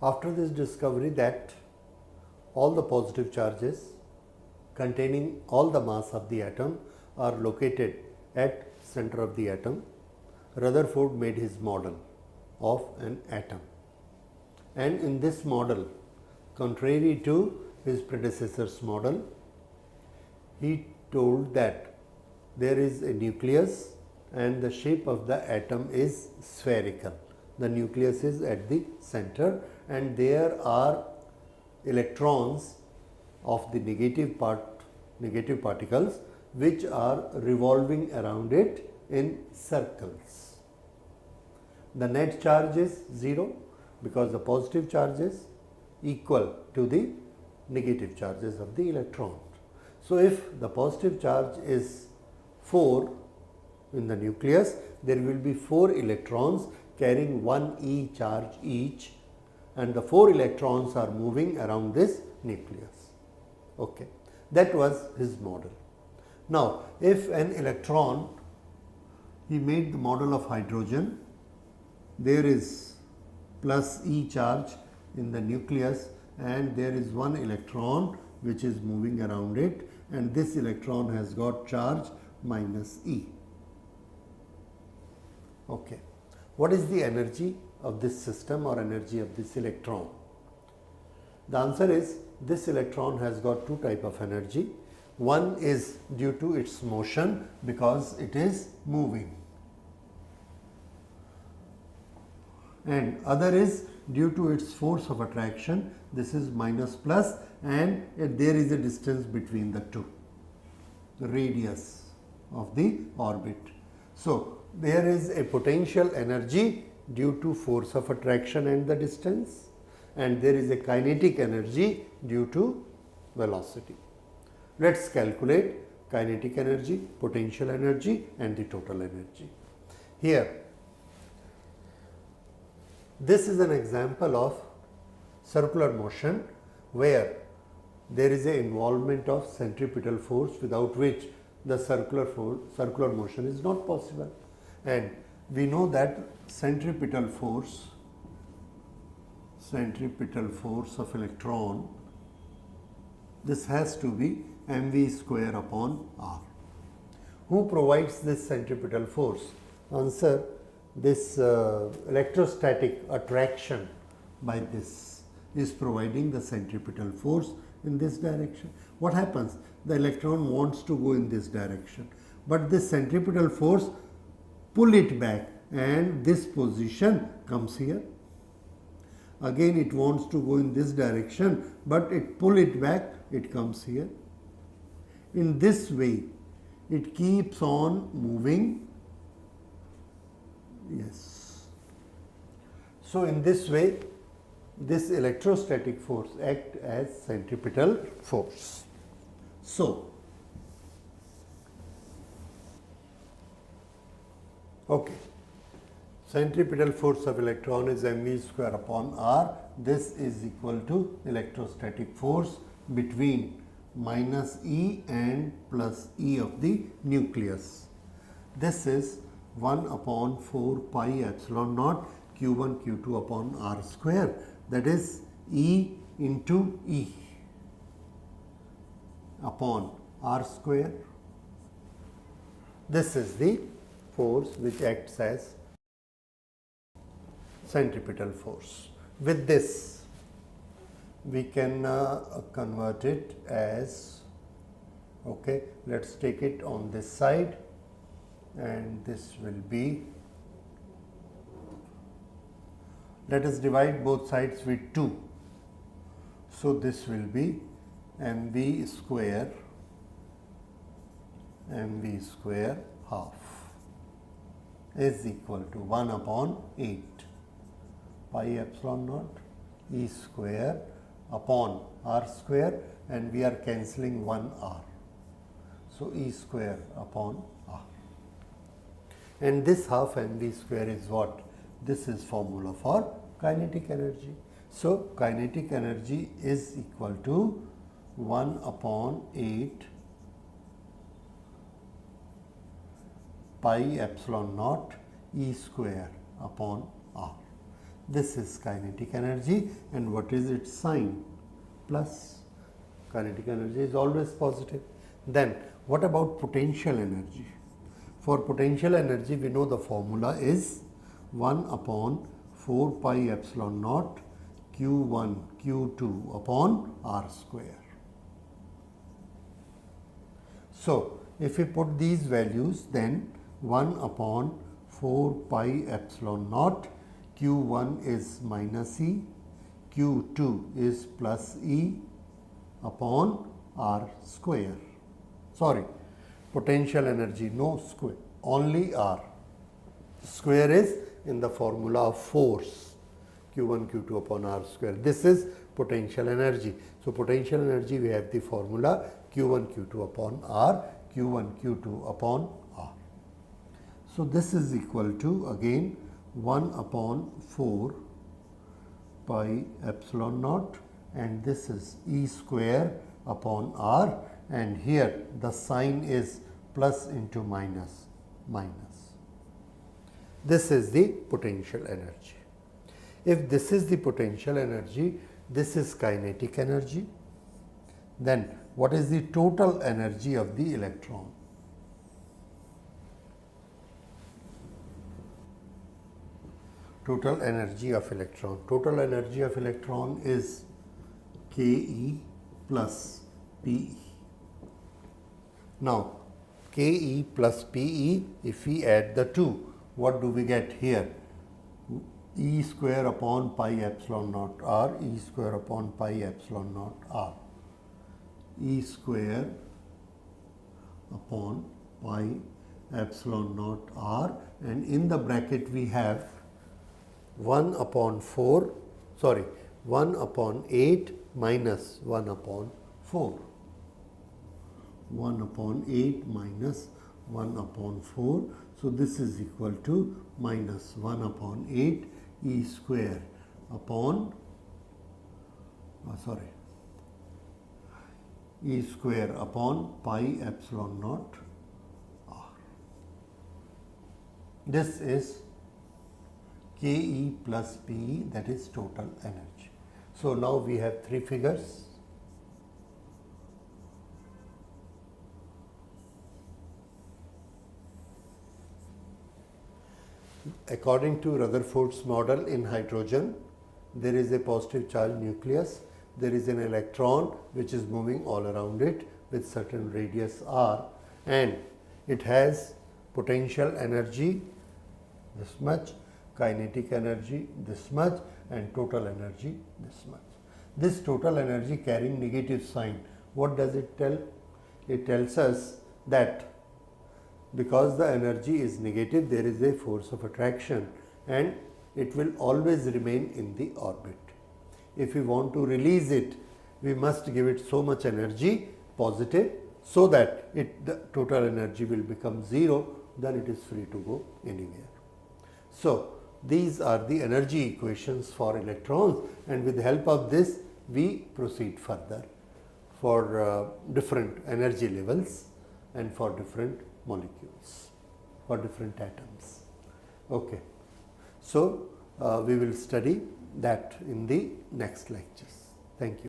After this discovery that all the positive charges containing all the mass of the atom are located at center of the atom, Rutherford made his model of an atom. And in this model, contrary to his predecessor's model, he told that there is a nucleus and the shape of the atom is spherical. The nucleus is at the center and there are electrons of the negative particles which are revolving around it in circles. The net charge is 0 because the positive charge is equal to the negative charges of the electron. So, if the positive charge is 4 in the nucleus, there will be 4 electrons carrying 1 E charge each, and the 4 electrons are moving around this nucleus. Okay. That was his model. Now, if an electron, he made the model of hydrogen, there is plus E charge in the nucleus and there is 1 electron which is moving around it, and this electron has got charge minus E. Okay. What is the energy of this system or energy of this electron? The answer is this electron has got 2 types of energy. One is due to its motion because it is moving, and other is due to its force of attraction. This is minus plus, and there is a distance between the two, the radius of the orbit. So, there is a potential energy due to force of attraction and the distance, and there is a kinetic energy due to velocity. Let us calculate kinetic energy, potential energy and the total energy. Here, this is an example of circular motion where there is an involvement of centripetal force without which the circular motion is not possible. And we know that centripetal force of electron, this has to be mv square upon r. Who provides this centripetal force? Answer, this electrostatic attraction by this is providing the centripetal force in this direction. What happens? The electron wants to go in this direction, but this centripetal force pull it back and this position comes here. Again it wants to go in this direction, but it pull it back, it comes here. In this way it keeps on moving. Yes. So, in this way this electrostatic force acts as centripetal force. So, okay, centripetal force of electron is mv square upon r. This is equal to electrostatic force between minus E and plus E of the nucleus. This is 1 upon 4 pi epsilon naught q1 q2 upon r square, that is E into E upon r square. This is the force which acts as centripetal force. With this we can convert it as, okay, let us take it on this side, and this will be, let us divide both sides with 2. So, this will be mv square half is equal to 1 upon 8 pi epsilon naught E square upon r square, and we are cancelling 1 r. So, E square upon r, and this half mv square is what? This is formula for kinetic energy. So, kinetic energy is equal to 1 upon 8 pi epsilon naught E square upon r. This is kinetic energy, and what is its sign? Plus. Kinetic energy is always positive. Then what about potential energy? For potential energy, we know the formula is 1 upon 4 pi epsilon naught Q1 Q2 upon R square. So if we put these values, then 1 upon 4 pi epsilon naught Q1 is minus E, Q2 is plus E upon R square. Sorry, potential energy, no square, only R. Square is in the formula of force, Q1 Q2 upon R square. This is potential energy. So potential energy, we have the formula Q1 Q2 upon R, Q1 Q2 upon R. So this is equal to again 1 upon 4 pi epsilon naught, and this is E square upon R, and here the sign is plus into minus, minus. This is the potential energy. If this is the potential energy, this is kinetic energy, then what is the total energy of the electron? Total energy of electron. Total energy of electron is Ke plus Pe. Now, Ke plus Pe, if we add the two, what do we get here? E square upon pi epsilon naught R, E square upon pi epsilon naught R. E square upon pi epsilon naught R, and in the bracket we have 1 upon 8 minus 1 upon 4. 1 upon 8 minus 1 upon 4. So this is equal to minus 1 upon 8 E square upon E square upon pi epsilon naught R. This is Ke plus Pe, that is total energy. So now we have three figures. According to Rutherford's model, in hydrogen, there is a positive charge nucleus. There is an electron which is moving all around it with certain radius r, and it has potential energy this much, kinetic energy this much, and total energy this much. This total energy carrying negative sign, what does it tell? It tells us that because the energy is negative, there is a force of attraction and it will always remain in the orbit. If we want to release it, we must give it so much energy, positive, so that the total energy will become zero, then it is free to go anywhere. So these are the energy equations for electrons, and with the help of this we proceed further for different energy levels and for different molecules, for different atoms. Okay. So we will study that in the next lectures. Thank you.